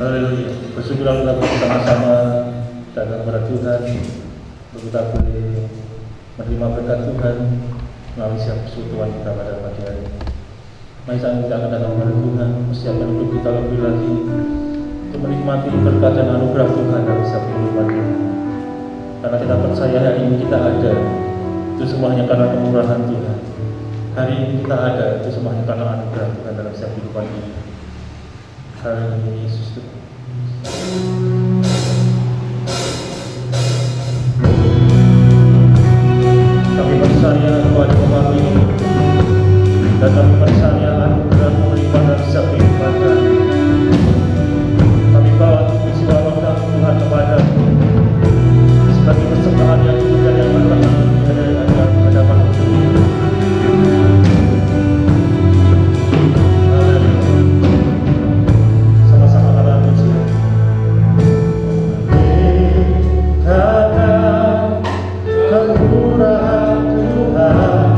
Haleluya. Bersyukurlah kita bersama-sama datang kepada Tuhan untuk kita boleh menerima berkat Tuhan melalui siap persekutuan kita pada pagi hari ini. Mari saat kita akan datang kepada Tuhan, persiapkan hidup kita lebih lagi untuk menikmati berkat dan anugerah Tuhan dalam setiap kehidupan kita. Karena kita percaya hari ini kita ada, itu semuanya karena kemurahan Tuhan. Hari ini kita ada, itu semuanya karena anugerah Tuhan dalam setiap kehidupan kita. Haleluya Yesus Tuhan. Kami percaya kepada Bapa ini, dan kami percaya anugerah melimpah dari setiap kehidupan kami. Kami bawa jiwa roh kami Tuhan kepadamu sebagai persembahan yang mulia dan yang tenang dari hadapan Tuhan. Sama-sama kata puji. Karena kemurahan Tuhan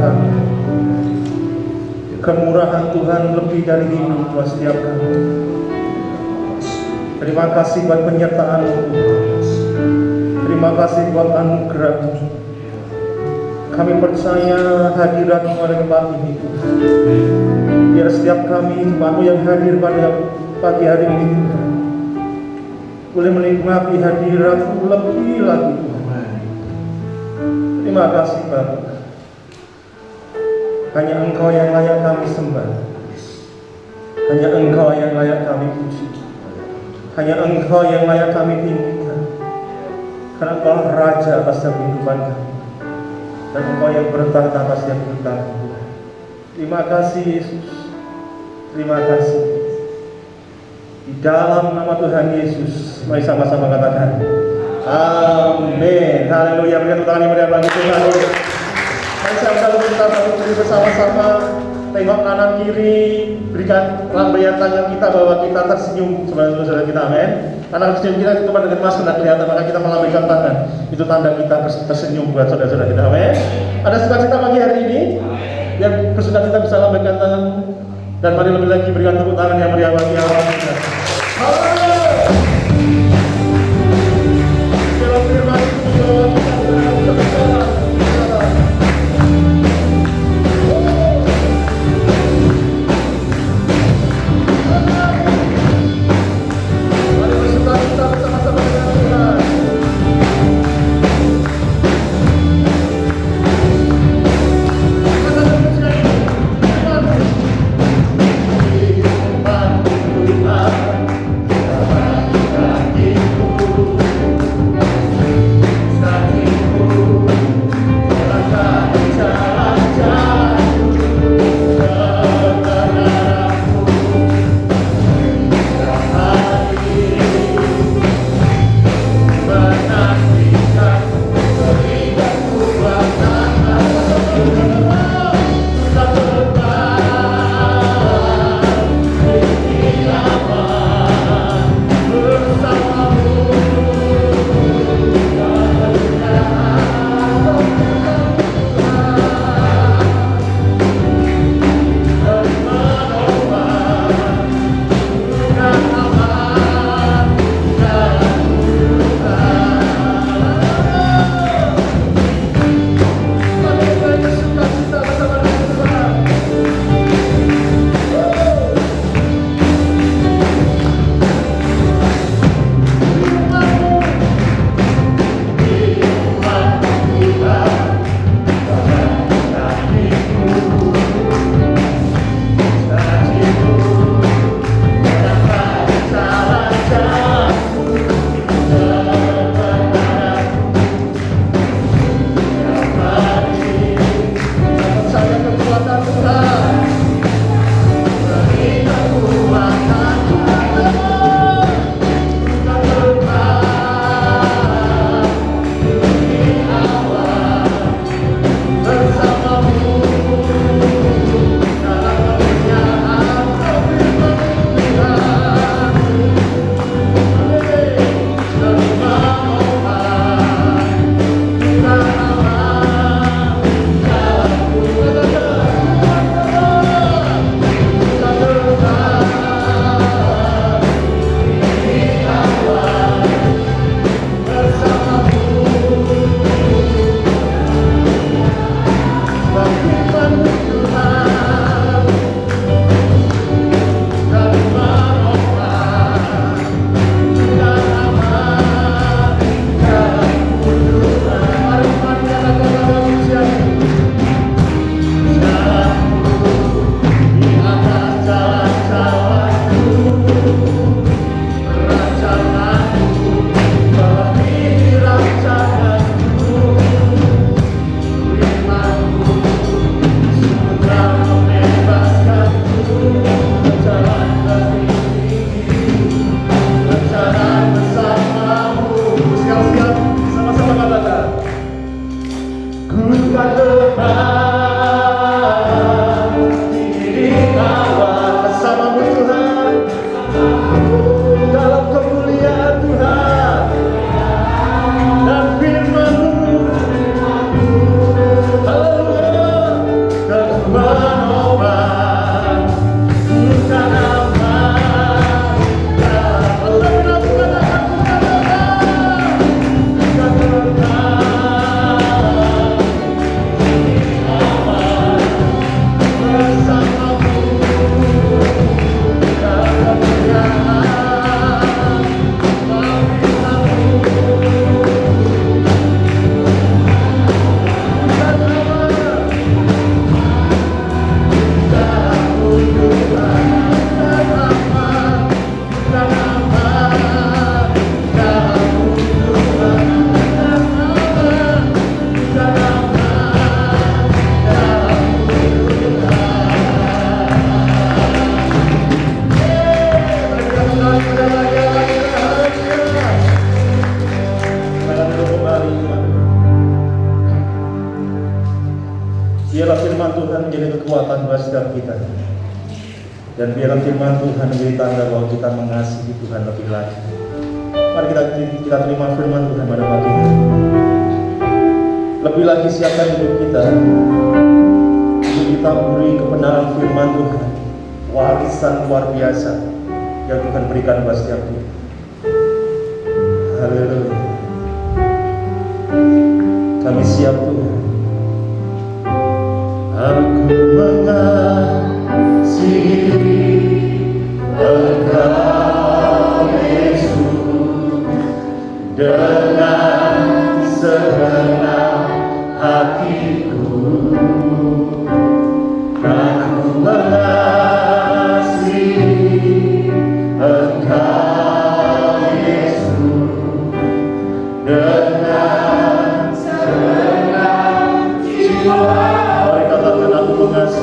kami. Kemurahan Tuhan lebih dari hidup buat setiap kami. Terima kasih buat penyertaan-Mu Tuhan. Terima kasih buat anugerah-Mu. Kami percaya hadirat-Mu pada tempat ini Tuhan. Biar setiap kami umat-Mu yang hadir pada pagi hari ini Tuhan boleh menikmati hadirat-Mu lebih lagi Tuhan. Terima kasih Bapak. Hanya Engkau yang layak kami sembah. Hanya Engkau yang layak kami puji. Hanya Engkau yang layak kami tinggikan. Karena Engkau Raja atas kehidupan kami. Dan Engkau yang bertahta atas yang bertahta. Terima kasih Yesus. Terima kasih. Di dalam nama Tuhan Yesus, mari sama-sama katakan amin. Haleluya. Berikan tangan yang meriah bagi Tuhan. Mari sama-sama kita berdiri bersama-sama, tengok kanan kiri, berikan lambaian tangan kita bahwa kita tersenyum saudara-saudara kita, amin. Karena tersenyum kita itu dengan masker tidak kelihatan, maka kita melambaikan tangan. Itu tanda kita tersenyum buat saudara-saudara kita, amin. Ada sukacita pagi hari ini, yang bersukacita bisa lambaikan tangan. Dan mari lebih lagi berikan tepuk tangan yang meriah bagi Allah kita. Dalam firman itu kita berbicara. Mari bersukacita bersama-sama dengan Tuhan. firman Tuhan menjadi kekuatan buat setiap kita. Dan biarlah firman Tuhan menjadi tanda bahwa kita mengasihi Tuhan lebih lagi. Mari kita terima firman Tuhan pada pagi ini. Lebih lagi siapkan hidup kita untuk kita beri kebenaran firman Tuhan, warisan luar biasa yang Tuhan berikan buat setiap kita. Haleluya. Kami siap Tuhan. Aku mengasihi Engkau Yesus dengan segenap hatiku. Aku mengasihi Engkau Yesus dengan segenap jiwa. Mari katakan aku mengasihi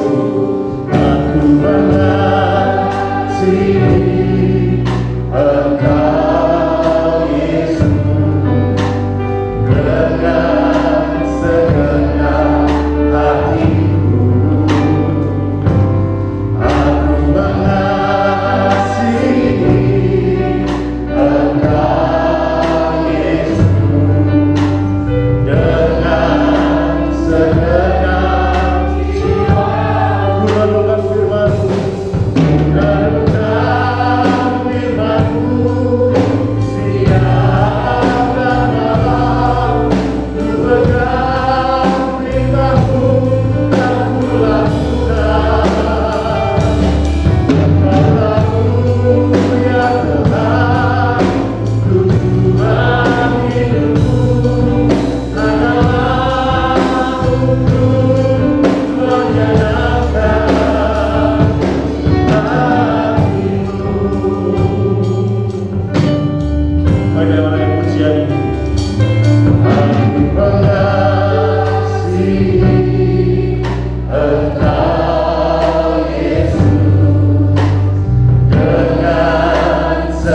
Engkau Yesus dengan segenap hatiku. Aku mengasihi Engkau Yesus dengan segenap jiwa. Renungkan firman-Mu, renungkan firman-Mu, siang dan malam, ku pegang perintah-Mu dan ku lakukan. Engkau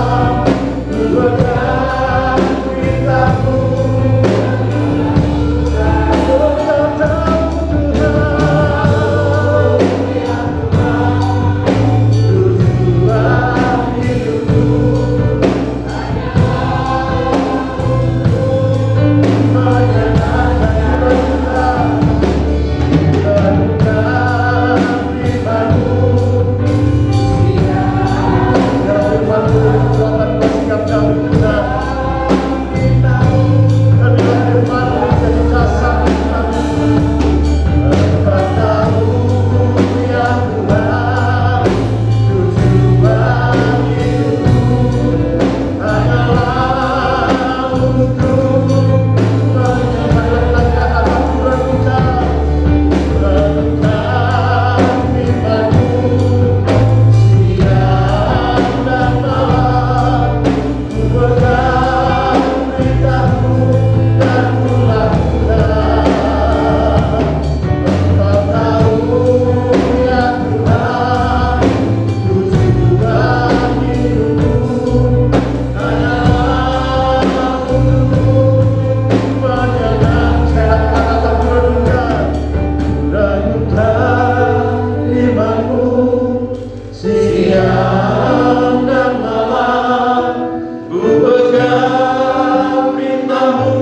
ya Tuhan, tujuan hidupku hanyalah untuk menyenangkan hatimu. Mari dalam orang yang pujian ini, aku mengasihi Engkau Yesus dengan segenap hatiku. Aku mengasihi Engkau Yesus dengan segenap jiwa. Renungkan firman-Mu, siang dan malam, ku pegang perintah-Mu.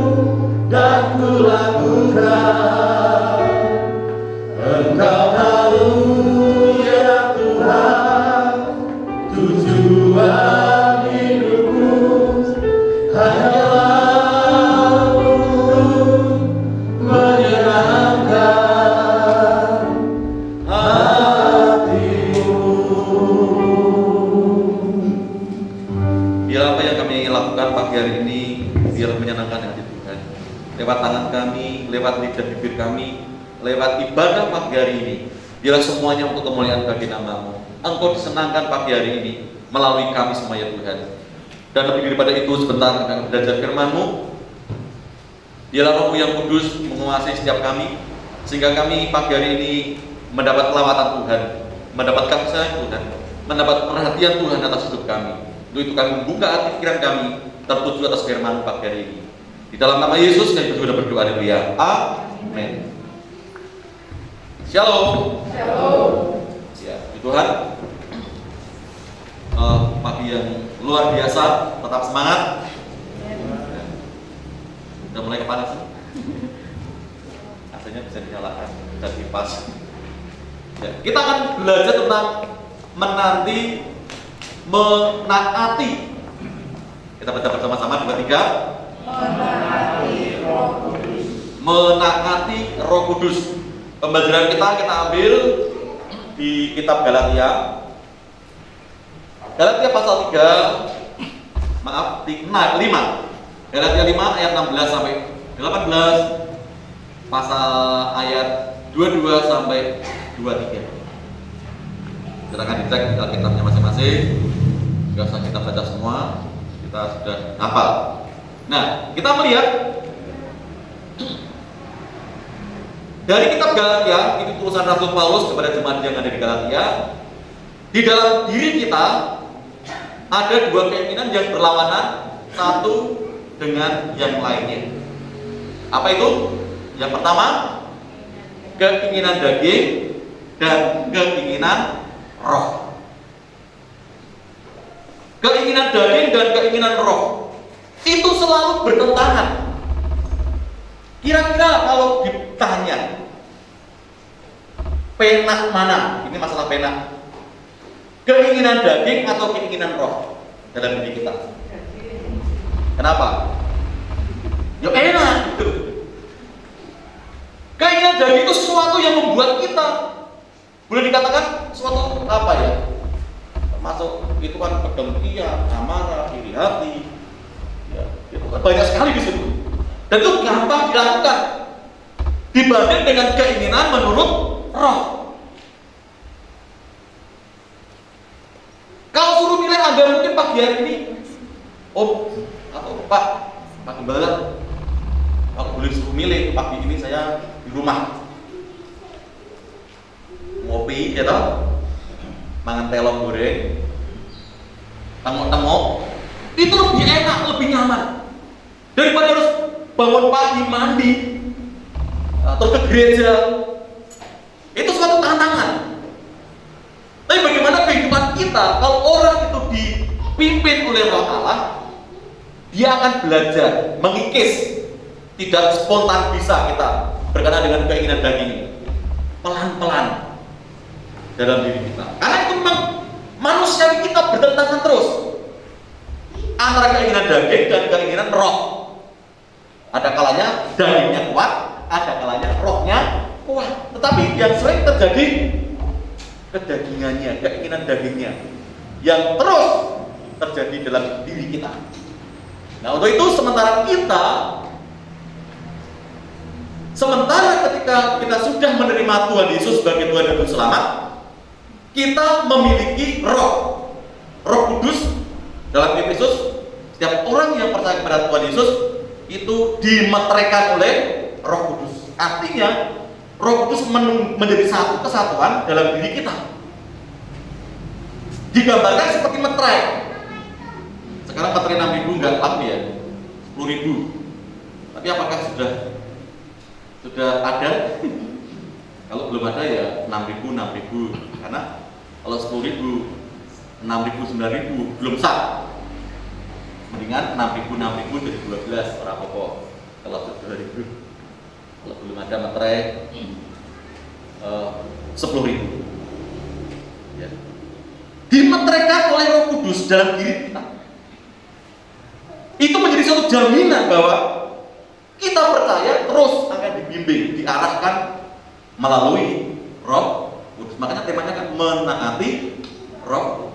lewat tangan kami, lewat lidah bibir kami, lewat ibadah pagi hari ini, Biarlah semuanya untuk kemuliaan bagi nama-Mu. Engkau disenangkan pagi hari ini melalui kami semua ya Tuhan. Dan lebih daripada itu, sebentar kita akan belajar firman-Mu. Biarlah Roh-Mu yang kudus menguasai setiap kami, sehingga kami pagi hari ini mendapat lawatan Tuhan, mendapat kasih sayang Tuhan, mendapat perhatian Tuhan atas hidup kami. Untuk itu kami membuka hati pikiran kami tertuju atas firman pagi hari ini. Di dalam nama Yesus kami sudah berdoa, haleluya. Amin. Shalom. Shalom. Ya, Tuhan. Pagi yang luar biasa, tetap semangat. Udah mulai kepanasan. Aslinya bisa dinyalakan, bisa kipas. Ya, kita akan belajar tentang menaati. Kita baca bersama-sama 2, 3. Menaati Roh Kudus. Pembelajaran kita ambil di kitab Galatia. Galatia pasal 5. Galatia 5 ayat 16 sampai 18. Pasal ayat 22 sampai 23. Silakan dicek di Alkitabnya masing-masing. Enggak usah kita baca semua, kita sudah hafal. Nah, kita melihat dari kitab Galatia, itu tulisan Rasul Paulus kepada jemaat yang ada di Galatia. Di dalam diri kita ada dua keinginan yang berlawanan satu dengan yang lainnya. Apa itu? Yang pertama, keinginan daging dan keinginan roh. Keinginan daging dan keinginan roh itu selalu bertentangan. Kira-kira kalau ditanya penak mana? Ini masalah penak. Keinginan daging atau keinginan roh dalam diri kita? Kenapa? Ya enak gitu. Keinginan daging itu sesuatu yang membuat kita, boleh dikatakan sesuatu apa ya? Termasuk itu kan kedengkian, amarah, iri hati. Ya, itu kan banyak sekali di situ. Dan itu gampang dilakukan dibanding dengan keinginan menurut roh. Kalau suruh milih Anda mungkin pagi hari ini, atau Pak Gembala, kalau boleh suruh milih pagi ini saya di rumah ngopi, ya toh, mangan telok goreng, tengok-tengok, itu lebih enak, lebih nyaman daripada harus bangun pagi mandi, terus ke gereja. Itu suatu tantangan. Tapi bagaimana kehidupan kita kalau orang itu dipimpin oleh Roh Allah? Dia akan belajar mengikis, tidak spontan bisa kita berkenaan dengan keinginan daging ini, pelan-pelan dalam diri kita. Karena itu memang manusiawi kita bertentangan terus antara keinginan daging dan keinginan roh. Ada kalanya dagingnya kuat, ada kalanya rohnya kuat. Tetapi yang sering terjadi kedagingannya, keinginan dagingnya yang terus terjadi dalam diri kita. Nah, untuk itu sementara ketika kita sudah menerima Tuhan Yesus sebagai Tuhan dan Juru Selamat, kita memiliki Roh Kudus. Dalam Efesus, setiap orang yang percaya kepada Tuhan Yesus itu dimeteraikan oleh Roh Kudus. Artinya Roh Kudus menjadi satu kesatuan dalam diri kita. Digambarkan seperti meterai. Sekarang meterai 6.000 nggak laku ya, 10.000. Tapi apakah sudah ada? Kalau belum ada ya 6.000. Karena kalau 10.000, 6.000, 9.000 belum sah. Mendingan 6.000 jadi 12 orang pokok. Kalau 2.000, kalau belum ada materai 10.000. Ya. Dimeteraikan oleh Roh Kudus dalam diri kita. Itu menjadi suatu jaminan bahwa kita percaya terus akan dibimbing, diarahkan melalui Roh Kudus. Makanya temanya kan menaati Roh Kudus.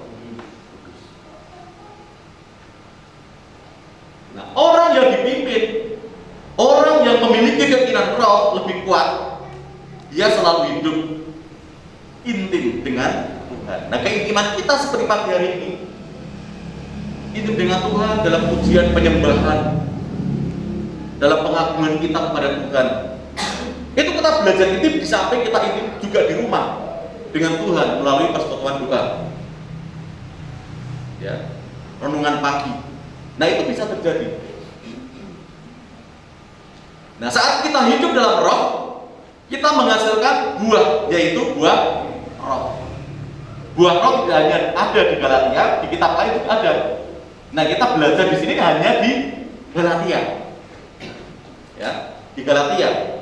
Nah, orang yang dipimpin, orang yang memiliki keinginan roh lebih kuat, dia selalu hidup Nah, keintiman kita seperti pagi hari ini dengan Tuhan dalam pujian penyembahan, dalam pengagungan kita kepada Tuhan. Itu kita belajar intip di samping kita intip juga di rumah dengan Tuhan melalui persekutuan doa. Ya, renungan pagi. Nah, itu bisa terjadi. Nah, saat kita hidup dalam roh, kita menghasilkan buah, yaitu buah roh. Buah roh tidak hanya ada di Galatia, di kitab lain juga ada. Nah, kita belajar di sini hanya di Galatia. Ya, di Galatia.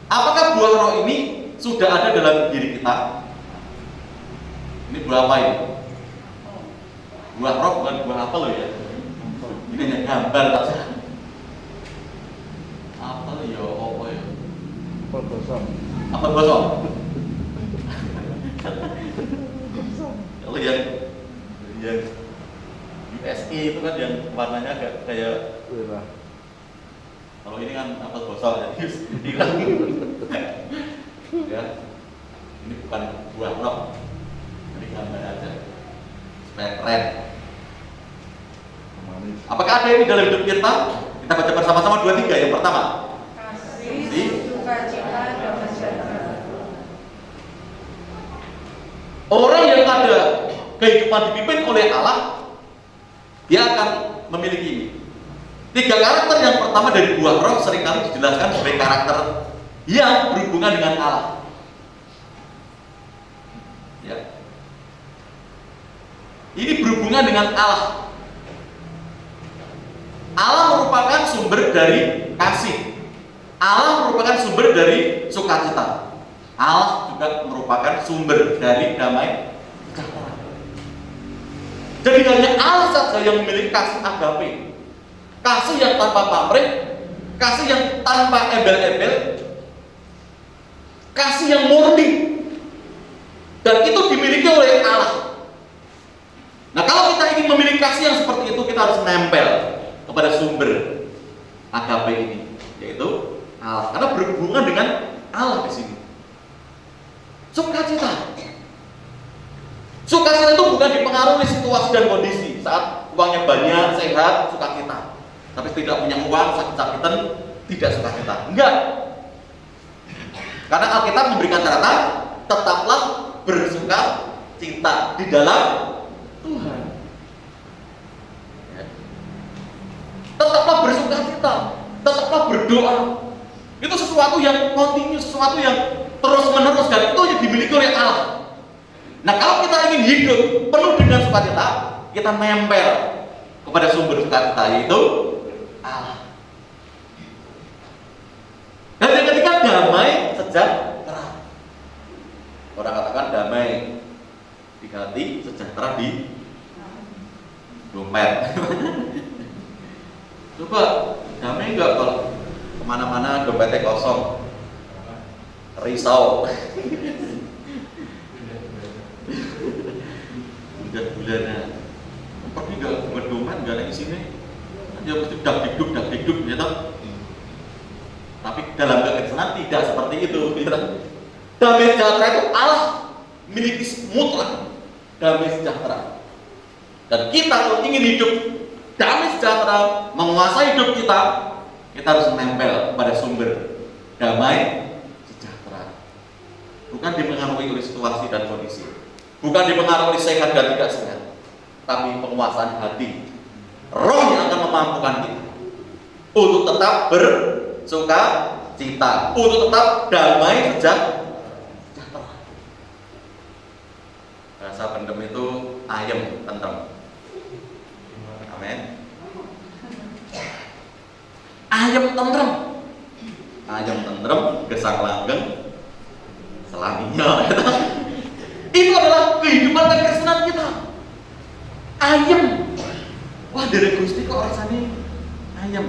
Apakah buah roh ini sudah ada dalam diri kita? Ini buah apa ini? Buah roh bukan buah apa loh ya? Ini hanya gambar saja. Apel ya apa ya? Apel gosong. Apel gosong. Kalau yang USE itu kan yang warnanya agak kayak merah. Kalau ini kan apel gosong jadi hilang. Ya, ini bukan buah roh. Ini gambar aja. Supaya keren. Apakah ada ini dalam hidup kita? Kita baca bersama-sama 2, 3. Yang pertama, kasih, sukacita, damai sejahtera. orang yang ada kehidupan dipimpin oleh Allah, dia akan memiliki ini. 3 karakter yang pertama dari buah roh seringkali dijelaskan sebagai karakter yang berhubungan dengan Allah. Ya. Ini berhubungan dengan Allah. Allah merupakan sumber dari kasih. Allah merupakan sumber dari sukacita. Allah juga merupakan sumber dari damai sejahtera. Jadi hanya Allah saja yang memiliki kasih agape. Kasih yang tanpa pamrih, kasih yang tanpa embel-embel, kasih yang murni. Dan itu dimiliki oleh Allah. Nah, kalau kita ingin memiliki kasih yang seperti itu, kita harus nempel kepada sumber agape ini, yaitu Allah. Karena berhubungan dengan Allah di sini. Sukacita. Sukacita itu bukan dipengaruhi situasi dan kondisi. Saat uangnya banyak, sehat, sukacita. Tapi tidak punya uang, sakit-sakitan, tidak sukacita. Enggak. Karena Alkitab memberikan catatan, tetaplah bersukacita di dalam Tuhan. Ya. Tetaplah bersukacita, tetaplah berdoa. Itu sesuatu yang kontinu, sesuatu yang terus-menerus, dan itu yang dimiliki oleh Allah. Nah, kalau kita ingin hidup penuh dengan sukacita, kita nempel kepada sumber sukacita, yaitu Allah. Dan yang ketiga, damai sejahtera. Orang katakan damai di hati, sejahtera di dompet. Coba damai enggak kalau kemana-mana dompetnya kosong, risau, bulan-bulannya pergi nggak buat dompet nggak ada di sini, dia mesti dak dikduk, ya toh. Tapi dalam kekristenan tidak seperti itu. Damai sejahtera itu Allah miliki mutlak damai sejahtera. Dan kita kalau ingin hidup damai sejahtera, menguasai hidup kita harus menempel pada sumber damai sejahtera. Bukan dipengaruhi oleh situasi dan kondisi, bukan dipengaruhi sehat dan tidak sehat, tapi penguasaan hati, roh yang akan memampukan kita untuk tetap bersukacita, untuk tetap damai sejahtera. Bahasa pendem itu ayem, tentrem. Amin. Ayem tentrem, ayem tentrem, gesang langgeng, selaminya. Itu adalah kehidupan kekristenan kita. Ayem. Wah, dari Gusti kok rasanya ayem.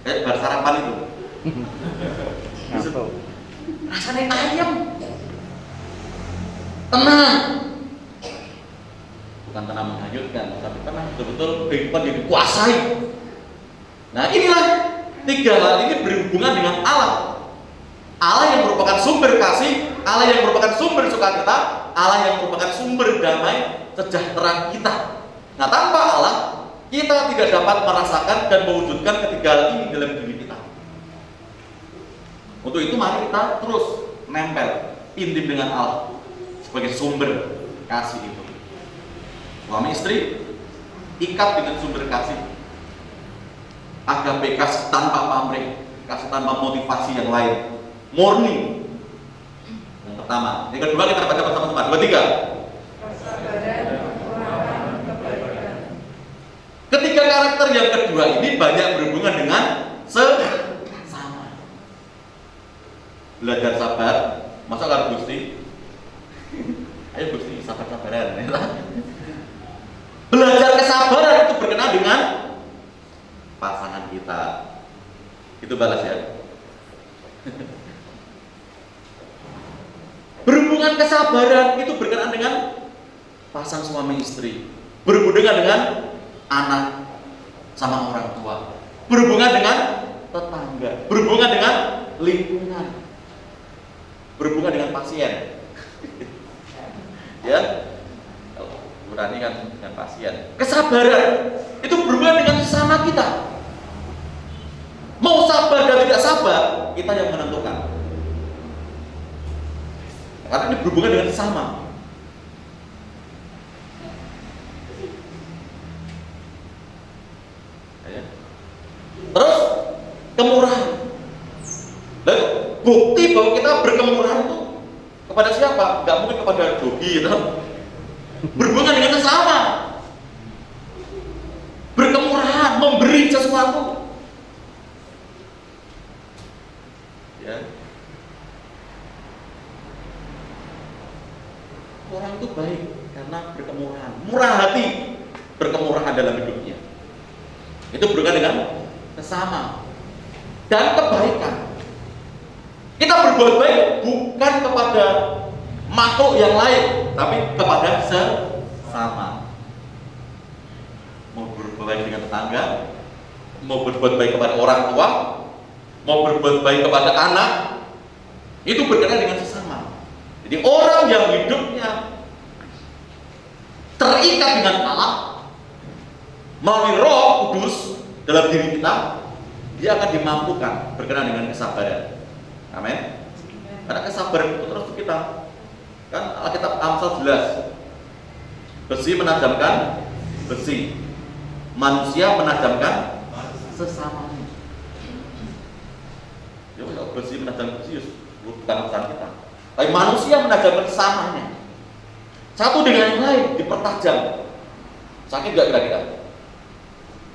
Kayak bar sarapan itu. Rasanya ayem. Tenang. Bukan tenang menghanyutkan, tapi tenang betul-betul kehidupan yang dikuasai. Nah, inilah 3 hal ini berhubungan dengan Allah. Allah yang merupakan sumber kasih, Allah yang merupakan sumber sukacita, Allah yang merupakan sumber damai sejahtera kita. Nah, tanpa Allah kita tidak dapat merasakan dan mewujudkan ketiga hal ini dalam diri kita. Untuk itu mari kita terus nempel intim dengan Allah sebagai sumber kasih itu. Suami istri ikat dengan sumber kasih. Agape, kasih tanpa pamrih, kasih tanpa motivasi yang lain, murni. Yang pertama. Yang kedua kita baca bersama-sama. 2, 3. Kesabaran, kekuatan, kebaikan. Ketiga karakter yang kedua ini banyak berhubungan dengan sesama. Belajar sabar, masa kalau Gusti? Ayo Gusti, sabar-sabaran. Belajar kesabaran itu berkenaan dengan pasangan kita. Itu balas ya. Berhubungan kesabaran itu berkenaan dengan pasang suami istri. Berhubungan dengan anak sama orang tua. Berhubungan dengan tetangga. Berhubungan dengan lingkungan. Berhubungan dengan pasien. Ya, berani kan dengan pasien. Kesabaran itu berhubungan dengan sesama kita. Mau sabar dan tidak sabar, kita yang menentukan. Karena ini berhubungan dengan sesama. Ya. Terus kemurahan. Dan bukti bahwa kita berkemurahan itu kepada siapa? Gak mungkin kepada dogi, gitu. Berhubungan dengan sesama. Berkemurahan, memberi sesuatu. Ya. Orang itu baik karena berkemurahan, murah hati, berkemurahan dalam hidupnya. Itu berhubungan dengan sesama dan kebaikan. Kita berbuat baik bukan kepada makhluk yang lain, tapi kepada sesama. Mau berbuat baik dengan tetangga, mau berbuat baik kepada orang tua, mau berbuat baik kepada anak, itu berkenaan dengan sesama. Jadi orang yang hidupnya terikat dengan Allah melalui Roh Kudus dalam diri kita, dia akan dimampukan berkenaan dengan kesabaran. Amin. Karena kesabaran itu terus kita, kan Alkitab Amsal jelas, besi menajamkan besi, manusia menajamkan sesamanya. Ya kalau besi menajamkan besi, bukan urusan kita. Tapi manusia menajamkan sesamanya. Satu dengan yang lain dipertajam. Sakit gak kira-kira?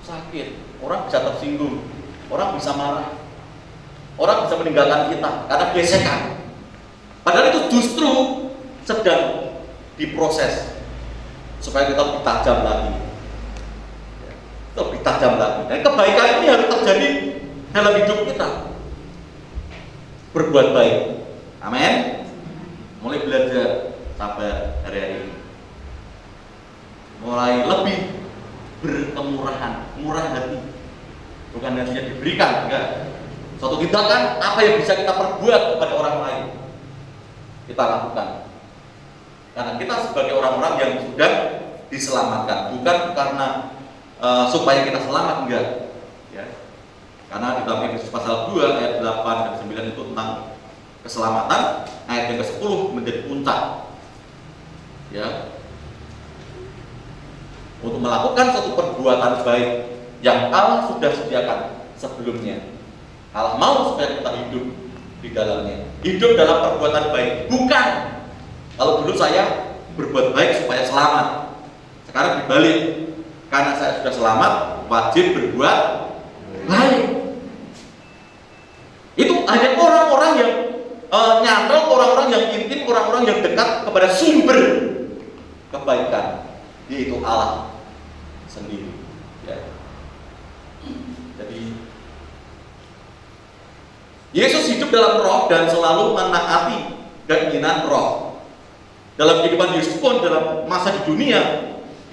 Sakit. Orang bisa tersinggung, orang bisa marah, orang bisa meninggalkan kita karena gesekan. Padahal itu justru sedang diproses supaya kita lebih tajam lagi, lebih tajam lagi. Dan kebaikan ini harus terjadi dalam hidup kita. Berbuat baik. Amin. Mulai belajar sabar hari-hari ini. Mulai lebih berkemurahan, murah hati. Bukan hanya diberikan, enggak. Suatu tindakan apa yang bisa kita perbuat kepada orang lain, kita lakukan. Karena kita sebagai orang-orang yang sudah diselamatkan, bukan karena supaya kita selamat, enggak. Ya. Karena di dalam Efesus pasal 2 ayat 8 dan 9 itu tentang keselamatan, ayat yang ke-10 menjadi puncak. Ya. Untuk melakukan suatu perbuatan baik yang Allah sudah sediakan sebelumnya. Allah mau supaya kita hidup di dalamnya. Hidup dalam perbuatan baik. Bukan kalau dulu saya berbuat baik supaya selamat. Sekarang dibalik. Karena saya sudah selamat, wajib berbuat baik. Itu hanya orang-orang yang nyantol, orang-orang yang intim, orang-orang yang dekat kepada sumber kebaikan, yaitu Allah sendiri. Ya. Jadi Yesus hidup dalam roh dan selalu menaati keinginan roh. Dalam kehidupan Yesus pun dalam masa di dunia,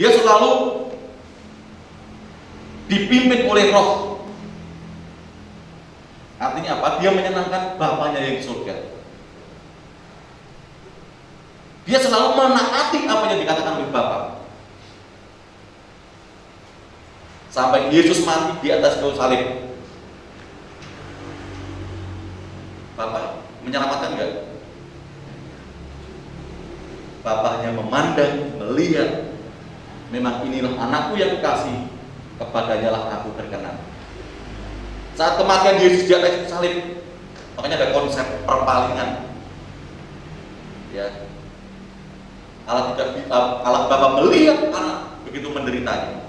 dia selalu dipimpin oleh roh. Artinya apa? Dia menyenangkan Bapanya yang di surga. Dia selalu menaati apa yang dikatakan oleh Bapa. Sampai Yesus mati di atas kayu salib. Bapak menyelamatkan enggak? Bapa hanya memandang, melihat, memang inilah anakku yang kukasih, kepadanya lah aku berkenan. Saat kematian Yesus di atas kayu salib, makanya ada konsep perpalingan. Ya, Allah Bapa melihat anak begitu menderitanya.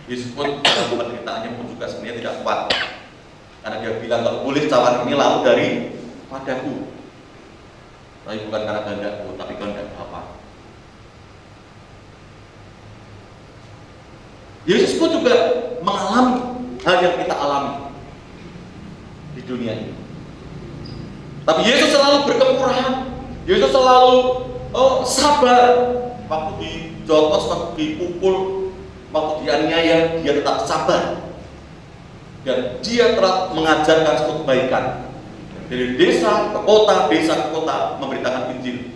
Yesus pun dalam penderitaannya pun juga sebenarnya tidak kuat, karena dia bilang kalau boleh cawan ini lalu dari padaku, tapi bukan karena kehendakku, tapi kehendak Bapa. Yesus pun juga mengalami hal yang kita alami di dunia ini. Tapi Yesus selalu berkemurahan. Yesus selalu sabar. Waktu dijotos, waktu dipukul, waktu dianiaya, dia tetap sabar. Dan dia telah mengajarkan suatu kebaikan. Dari desa ke kota, desa ke kota, memberitakan Injil.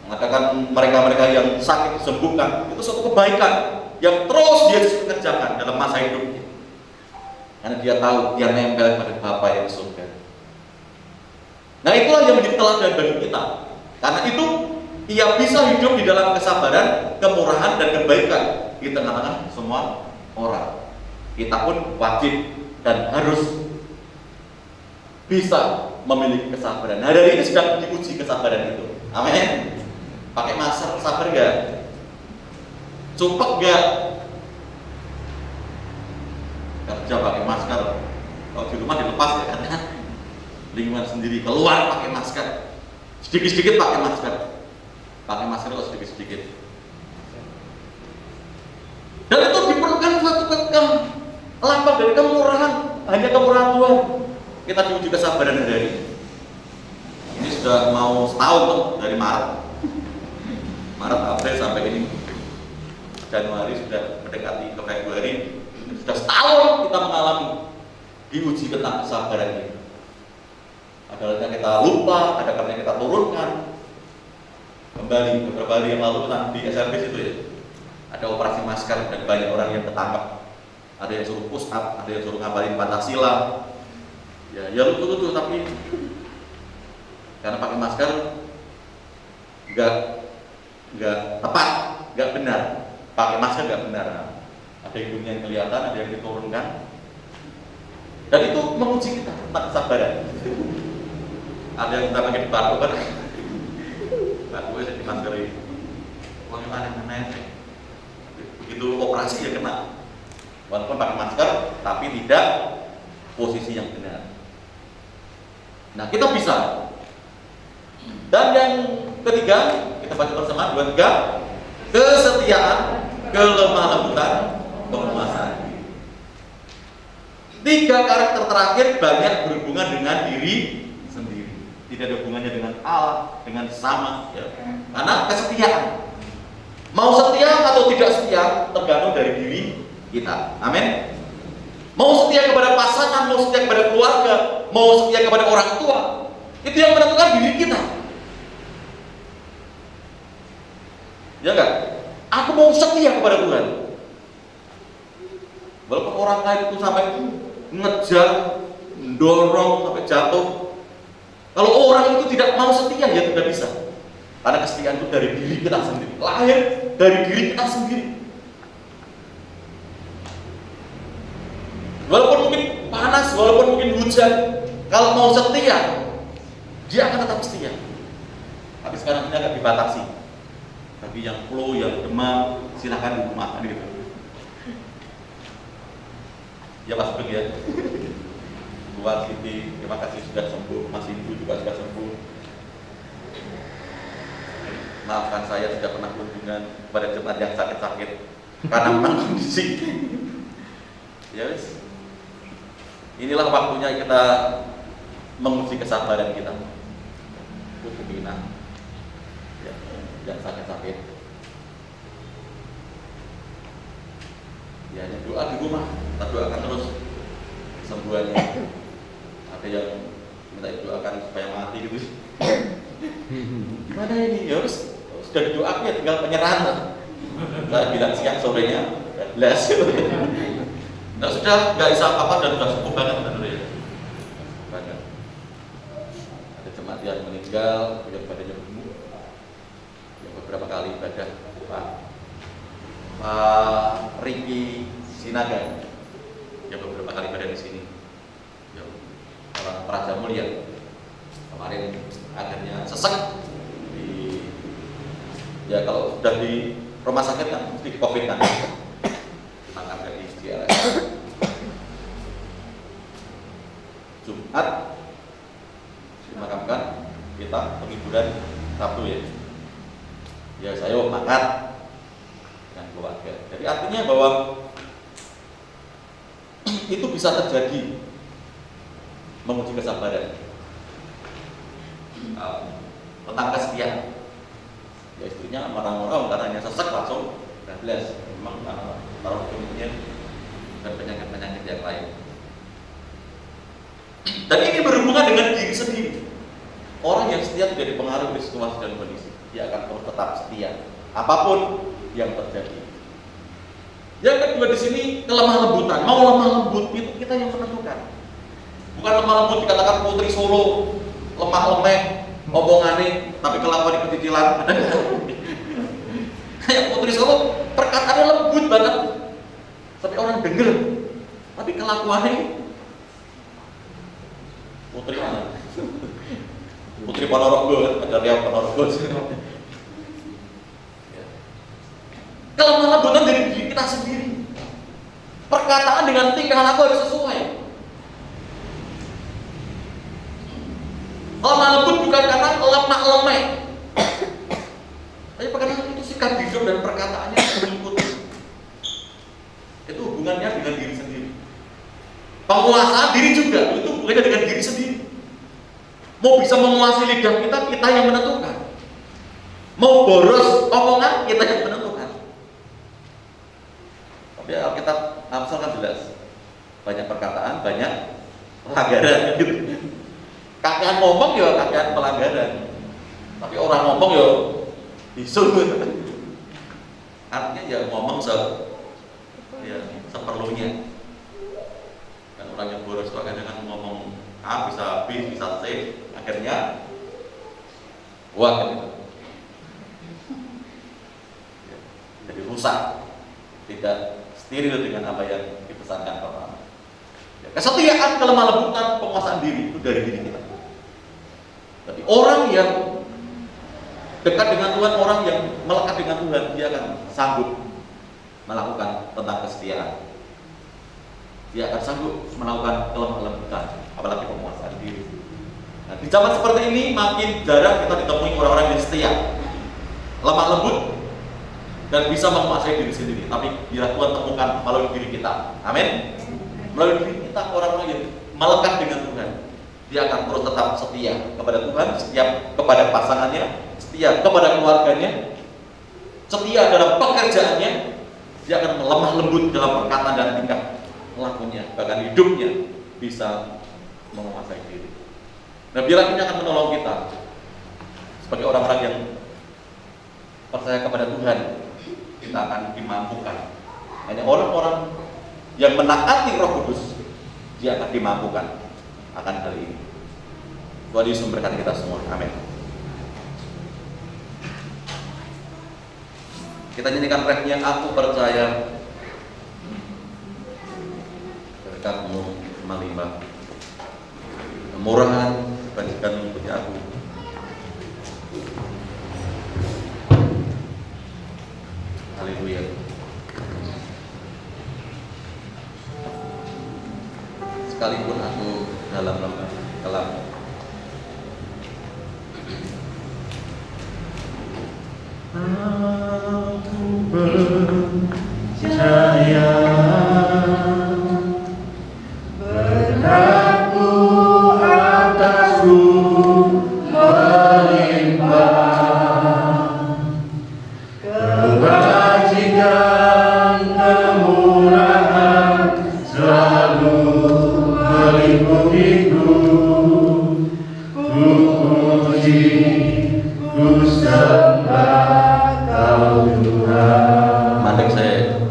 Mengatakan mereka-mereka yang sakit disembuhkan. Itu suatu kebaikan yang terus Yesus kerjakan dalam masa hidupnya. Karena dia tahu, dia nempel pada Bapa yang surga. Nah, itulah yang menjadi teladan bagi kita. Karena itu, ia bisa hidup di dalam kesabaran, kemurahan, dan kebaikan di tengah-tengah semua orang. Kita pun wajib dan harus bisa memiliki kesabaran. Nah, dari ini sedang diuji kesabaran itu. Amin. Pakai masker, sabar nggak? Sumpek nggak? Kerja pakai masker. Kalau di rumah dilepas ya, karena lingkungan sendiri. Keluar pakai masker. Sedikit-sedikit pakai masker. Pakai masker kok sedikit-sedikit. Dan itu diperlukan suatu lambang dari kemurahan. Hanya kemurahan Tuhan. Kita diuji kesabaran hari ini. Ini sudah mau setahun tuh, dari Maret, April sampai ini Januari, sudah mendekati ke Februari. Sudah setahun kita mengalami diuji tentang kesabaran ini. Ada kalanya kita lupa, ada kalanya kita turunkan. Kembali beberapa hari yang lalu di SRB itu ya, ada operasi masker dan banyak orang yang ketangkap. Ada yang suruh push up, ada yang suruh ngapalin Pancasila. Ya lucu-lucu, tapi karena pakai masker nggak tepat, nggak benar. Pakai masker nggak benar. Ada hidungnya yang kelihatan, ada yang diturunkan. Dan itu menguji kita tentang kesabaran. Ada yang kita pakai di batuk kan? Batuk saya dimaskeri. Wah, itu aneh-aneh. Begitu operasi ya kena. Walaupun pakai masker, tapi tidak posisi yang benar. Nah, kita bisa. Dan yang ketiga, kita baca bersama 2, 3. Kesetiaan, kelemah lembutan, penguasaan diri. 3 karakter terakhir banyak berhubungan dengan diri sendiri. Tidak ada hubungannya dengan Allah, dengan sama, ya. Karena kesetiaan. Mau setia atau tidak setia tergantung dari diri kita. Amin. Mau setia kepada pasangan, mau setia kepada keluarga, mau setia kepada orang tua, itu yang menentukan diri kita. Ya enggak? Aku mau setia kepada Tuhan. Walaupun orang lain itu sampai ngejar, mendorong sampai jatuh. Kalau orang itu tidak mau setia, ya tidak bisa. Karena kesetiaan itu dari diri kita sendiri, lahir dari diri kita sendiri. Walaupun mungkin panas, walaupun mungkin hujan, kalau mau setia, dia akan tetap setia. Tapi sekarang ini agak dibatasi. Bagi yang flu, yang demam, silahkan di rumah kan gitu. Ya Pak Sugeng ya. Buat Siti, terima kasih sudah sembuh. Mas Ibu juga sudah sembuh. Maafkan saya sudah pernah kunjungan pada jemaat yang sakit-sakit karena memang kondisi. Ya wis. Inilah waktunya kita menguji kesabaran kita. Untuk kita, ya, yang sakit-sakit. Ya, doa di rumah, kita doakan terus kesembuhannya. Ada yang minta doakan supaya mati gitu. Gimana ini? Ya sudah didoakan ya tinggal penyerahan. Saya bilang siang sorenya 11. Nah sudah nggak bisa apa dan sudah cukup banget benar ya. Banyak. Ada jemaat yang meninggal, yang badannya gemuk, yang beberapa kali ibadah. Pak Riki Sinaga yang beberapa kali ibadah di sini. Yang orang Praja Mulia kemarin akhirnya sesek di, ya kalau sudah di rumah sakit kan mesti COVID kan, dimakamkan di CLS. Jumat dimakamkan, kita penghiburan Sabtu ya. Ya saya makan dengan keluarga. Jadi artinya bahwa itu bisa terjadi, menguji kesabaran. Tentang kesetiaan. Ya istrinya marah-marah karena sesek langsung 12. Memang taruh kemudian dan penyakit-penyakit yang lain. Dan ini berhubungan dengan diri sendiri. Orang yang setia tidak dipengaruhi oleh situasi dan kondisi. Dia akan terus tetap setia apapun yang terjadi. Yang kedua di sini kelemah lembutan. Mau lemah lembut itu kita yang menentukan. Bukan lemah lembut dikatakan Putri Solo lemah lemeh omongane tapi kelakuan kecicilan. Kayak Putri Solo perkataannya lembut banget tapi orang denger, tapi kelakuannya Putri mana? Putri Ponorogo, ada Riau Ponorogo. Kelemah lembutan dari diri kita sendiri. Perkataan dengan tingkah laku harus sesuai. Lemah lembut bukan karena lemah lemeh, tapi karena itu sikap hidup dan perkataannya mengikuti. Itu hubungannya dengan diri sendiri. Penguasaan diri juga itu hubungannya dengan diri sendiri. Mau bisa menguasai lidah kita, kita yang menentukan. Mau boros omongan, kita yang menentukan. Tapi Alkitab Amsal kan jelas, banyak perkataan, banyak pelanggaran gitu. Kakean ngomong ya kakean pelanggaran. Tapi orang ngomong ya bisul. Artinya ya ngomong seperlunya. Dan orang yang boros itu kadang-kadang ngomong A bisa B bisa C, akhirnya wah gitu. Jadi rusak, tidak steril dengan apa yang dipesankan pertama. Kesetiaan, kelemah lembutan, penguasaan diri itu dari diri kita. Tapi orang yang dekat dengan Tuhan, orang yang melekat dengan Tuhan, dia akan sanggup melakukan tentang kesetiaan. Dia akan sanggup melakukan kelemah lembutan, apalagi penguasaan diri. Nah, di zaman seperti ini makin jarang kita ditemui orang-orang yang setia, lemah lembut, dan bisa menguasai diri sendiri. Tapi bila Tuhan temukan melalui diri kita, amin. Melalui diri kita orang-orang yang melekat dengan Tuhan, dia akan terus tetap setia kepada Tuhan, setia kepada pasangannya, setia kepada keluarganya, setia dalam pekerjaannya. Dia akan lemah lembut dalam perkataan dan tingkah lakunya, bahkan hidupnya bisa menguasai diri. Nah, biarlah ini akan menolong kita sebagai orang-orang yang percaya kepada Tuhan. Kita akan dimampukan. Hanya orang-orang yang menaati Roh Kudus, dia akan dimampukan akan hal ini. Tuhan Yesus memberkati kita semua. Amin. Kita nyanyikan refnya Aku Percaya. Berkat-Mu melimpah, kemurahan bagikan mengikuti aku. Haleluya. Sekalipun aku dalam lembah kelam, aku percaya berkat-Mu atasku melimpah, kebajikan kemurahan selalu melingkupiku. Mandek saya.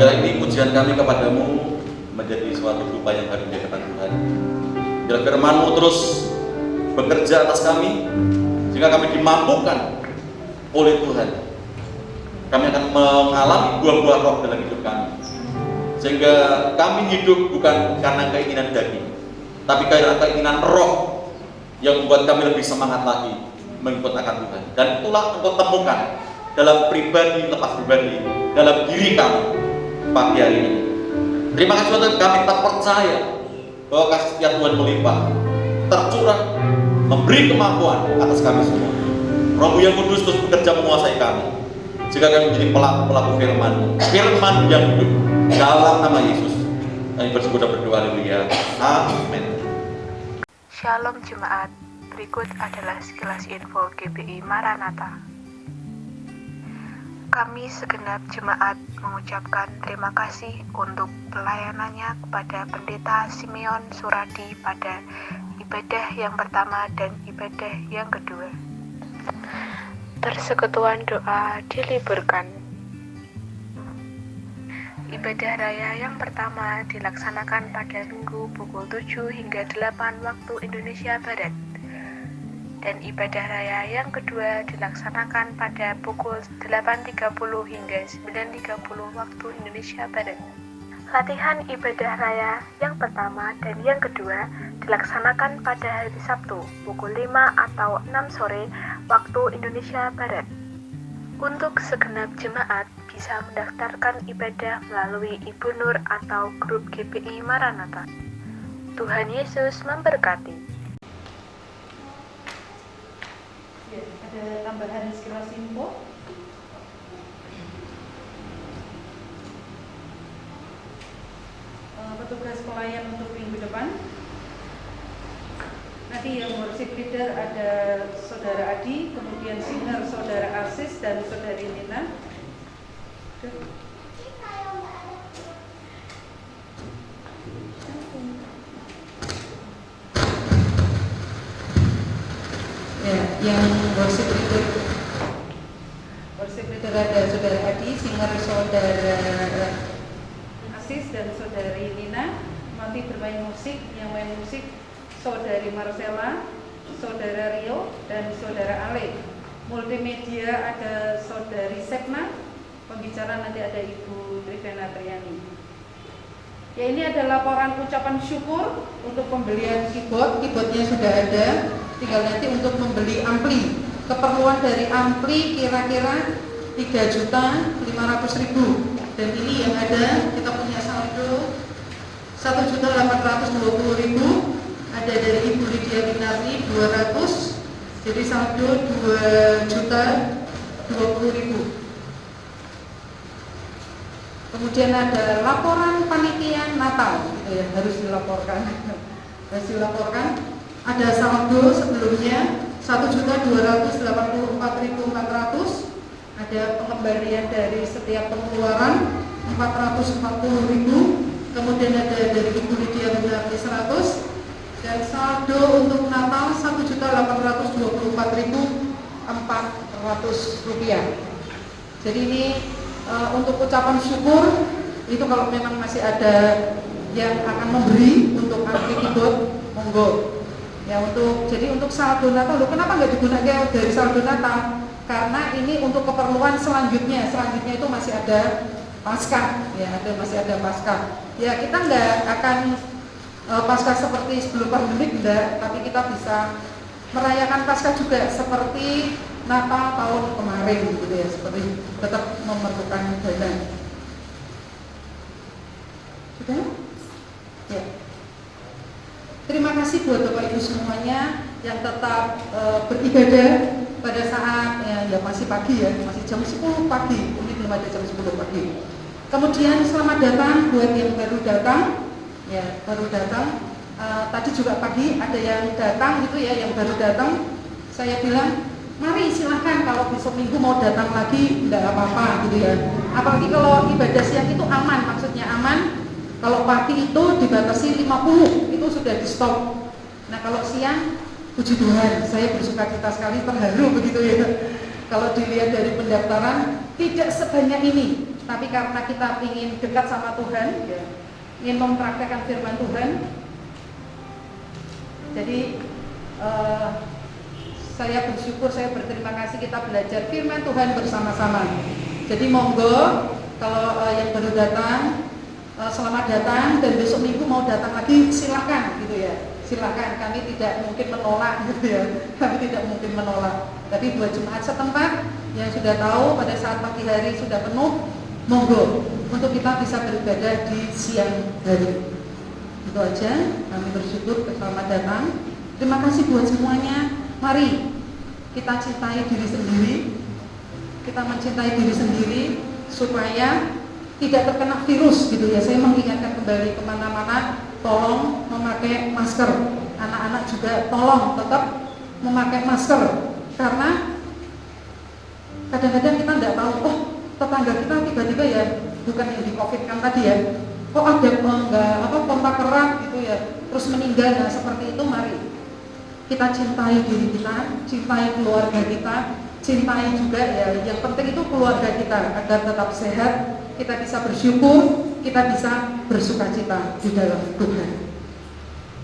Ya, ini pujian kami kepadamu menjadi suatu dupa yang hari diadakan Tuhan. Biar firman-Mu terus bekerja atas kami, sehingga kami dimampukan oleh Tuhan. Kami akan mengalami buah-buah roh dalam hidup kami, sehingga kami hidup bukan karena keinginan daging, tapi karena keinginan roh yang membuat kami lebih semangat lagi mengikut akan Tuhan. Dan itulah engkau temukan dalam pribadi lepas pribadi, dalam diri kami pagi hari ini. Terima kasih Tuhan, kami tetap percaya bahwa kasih setia Tuhan melimpah, tercurah, memberi kemampuan atas kami semua. Roh yang kudus terus bekerja menguasai kami, jika kami menjadi pelaku-pelaku firman yang hidup dalam nama Yesus. Kami bersyukur dan berdoa, haleluya. Amin. Shalom Jemaat, berikut adalah sekilas info GBI Maranatha. Kami segenap jemaat mengucapkan terima kasih untuk pelayanannya kepada Pendeta Simeon Suradi pada ibadah yang pertama dan ibadah yang kedua. Persekutuan doa diliburkan. Ibadah raya yang pertama dilaksanakan pada Minggu pukul 7 hingga 8 waktu Indonesia Barat. Dan ibadah raya yang kedua dilaksanakan pada pukul 8.30 hingga 9.30 waktu Indonesia Barat. Latihan ibadah raya yang pertama dan yang kedua dilaksanakan pada hari Sabtu pukul 5 atau 6 sore waktu Indonesia Barat. Untuk segenap jemaat bisa mendaftarkan ibadah melalui Ibu Nur atau grup GBI Maranatha. Tuhan Yesus memberkati. Ya, ada tambahan sekilas info. Petugas pelayan untuk minggu depan. Nanti yang worship leader ada Saudara Adi, kemudian singer Saudara Asis dan Saudari Nina. Ya, yang worship leader ada Saudara Adi, singer Saudara Asis dan Saudari Nina. Nanti bermain musik, yang main musik Saudari Marcella, Saudara Rio, dan Saudara Ale. Multimedia ada Saudari Sepna. Pembicara nanti ada Ibu Trivena Triani. Ya, ini ada laporan ucapan syukur untuk pembelian keyboardnya sudah ada, tinggal nanti untuk membeli ampli. Keperluan dari ampli kira-kira 3.500.000, dan ini yang ada kita punya saldo 1.820.000. Ada dari Ibu Lydia Winarni 200, jadi saldo 2.020.000. Kemudian ada laporan panitia Natal, gitu ya, harus dilaporkan. Ada saldo sebelumnya 1.284.400. Ada pengembalian dari setiap pengeluaran 440.000. Kemudian ada dari Ibu Lydia Winarni 100. Dan saldo untuk Natal 1.824.400 rupiah. Jadi ini untuk ucapan syukur itu, kalau memang masih ada yang akan memberi untuk ampli keyboard, monggo. Ya, jadi untuk saldo Natal, kenapa nggak digunakan dari saldo Natal? Karena ini untuk keperluan selanjutnya itu masih ada Paskah, ya, masih ada Paskah. Ya, kita nggak akan Paskah seperti sebelum pandemi, enggak, tapi kita bisa merayakan Paskah juga seperti Natal tahun kemarin, gitu ya, seperti tetap memerlukan dana. Sudah? Ya. Terima kasih buat Bapak Ibu semuanya yang tetap beribadah pada saat ya masih pagi ya, masih jam 10 pagi, ini belum ada jam 10 pagi. Kemudian selamat datang buat yang baru datang, ya baru datang. Tadi juga pagi ada yang datang gitu ya, yang baru datang. Saya bilang, mari silahkan kalau besok minggu mau datang lagi, enggak apa-apa gitu ya. Apalagi kalau ibadah siang itu aman, maksudnya aman. Kalau pagi itu dibatasi 50, itu sudah di stop. Nah kalau siang, puji Tuhan, saya bersuka cita sekali, terharu begitu ya. Kalau dilihat dari pendaftaran, tidak sebanyak ini. Tapi karena kita ingin dekat sama Tuhan, ya, ingin mempraktekkan firman Tuhan. Jadi saya bersyukur, saya berterima kasih kita belajar firman Tuhan bersama-sama. Jadi monggo kalau yang baru datang, selamat datang, dan besok minggu mau datang lagi silahkan gitu ya, silahkan, kami tidak mungkin menolak gitu ya, kami tidak mungkin menolak. Tapi buat jemaat setempat yang sudah tahu pada saat pagi hari sudah penuh, monggo untuk kita bisa beribadah di siang hari. Itu aja, kami bersyukur, selamat datang. Terima kasih buat semuanya. Mari kita cintai diri sendiri, kita mencintai diri sendiri supaya tidak terkena virus gitu ya. Saya mengingatkan kembali kemana-mana, tolong memakai masker. Anak-anak juga tolong tetap memakai masker, karena kadang-kadang kita tidak tahu, oh tetangga kita tiba-tiba ya, bukan yang di COVID kan tadi ya, kok ada kontak erat gitu ya, terus meninggal. Nah seperti itu, mari kita cintai diri kita, cintai keluarga kita, cintai juga ya, yang penting itu keluarga kita agar tetap sehat. Kita bisa bersyukur, kita bisa bersukacita di dalam Tuhan.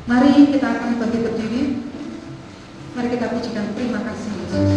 Mari kita akan bangkit berdiri. Mari kita pujikan terima kasih Yesus.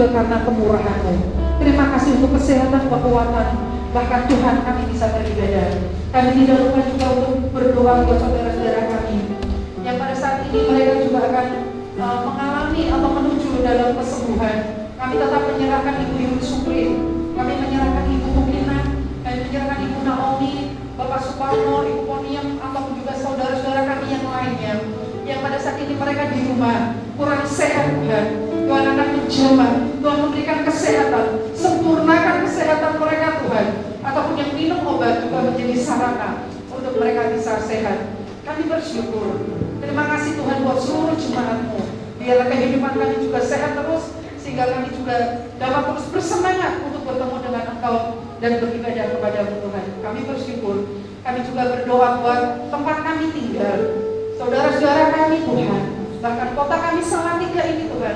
Karena kemurahan-Mu. Terima kasih untuk kesehatan, kekuatan, bahkan Tuhan kami bisa beribadah. Kami tidak lupa juga untuk berdoa untuk saudara-saudara kami yang pada saat ini mereka juga akan mengalami atau menuju dalam kesembuhan. Kami tetap menyerahkan Ibu Yuni Supri, kami menyerahkan Ibu Mukina, kami menyerahkan Ibu Naomi, Bapak Suparno, Ibu Poniam, ataupun juga saudara-saudara kami yang lainnya yang pada saat ini mereka di rumah kurang sehat. Tuhan akan menjamah, Tuhan memberikan kesehatan, sempurnakan kesehatan mereka Tuhan, ataupun yang minum obat juga menjadi sarana untuk mereka bisa sehat. Kami bersyukur, terima kasih Tuhan buat seluruh jemaat-Mu. Biarlah kehidupan kami juga sehat terus, sehingga kami juga dapat terus bersemangat untuk bertemu dengan Engkau dan beribadah kepada-Mu Tuhan. Kami bersyukur, kami juga berdoa buat tempat kami tinggal, saudara-saudara kami Tuhan, bahkan kota kami Salatiga ini Tuhan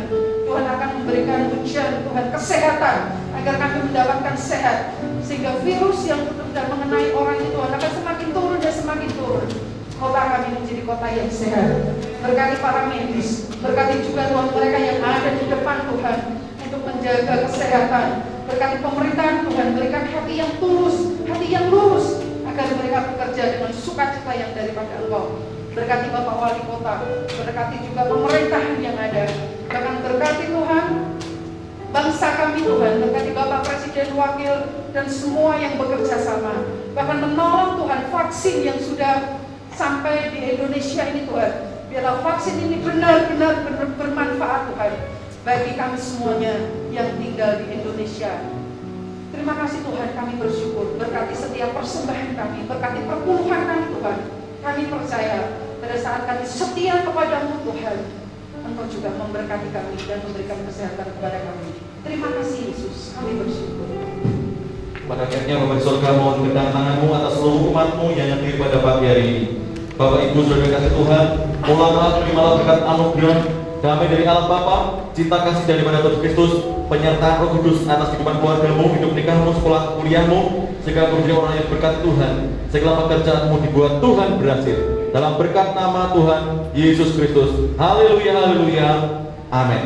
Tuhan akan memberikan hujan Tuhan kesehatan agar kami mendapatkan sehat, sehingga virus yang sudah mengenai orang itu Tuhan akan semakin turun dan semakin turun. Kota kami menjadi kota yang sehat. Berkati para medis, berkati juga Tuhan mereka yang ada di depan Tuhan untuk menjaga kesehatan. Berkati pemerintahan Tuhan, berikan hati yang tulus, hati yang lurus, agar mereka bekerja dengan sukacita yang daripada Engkau. Berkati Bapak Wali Kota, berkati juga pemerintahan yang ada. Bahkan berkati Tuhan bangsa kami Tuhan, berkati Bapak Presiden, Wakil, dan semua yang bekerja sama. Bahkan menolong Tuhan vaksin yang sudah sampai di Indonesia ini Tuhan. Biarlah vaksin ini benar-benar bermanfaat Tuhan bagi kami semuanya yang tinggal di Indonesia. Terima kasih Tuhan, kami bersyukur. Berkati setiap persembahan kami, berkati perpuluhan kami Tuhan. Kami percaya pada saat kami setia kepadamu Tuhan, Engkau juga memberkati kami dan memberikan kesehatan kepada kami. Terima kasih Yesus, kami bersyukur. Pada akhirnya Bapak di surga mohon kedang tanganmu atas seluruh umatmu yang hadir pada pagi hari ini. Bapak Ibu saudara kasih Tuhan, mulailah terimalah berkat anugerah damai dari Allah Bapa, cinta kasih daripada Tuhan Kristus, penyertaan Roh Kudus atas kehidupan keluargamu, hidup nikahmu, sekolah kuliahmu, sehingga menjadi orang yang berkat Tuhan. Segala pekerjaanmu dibuat Tuhan berhasil. Dalam berkat nama Tuhan Yesus Kristus. Haleluya, haleluya. Amin.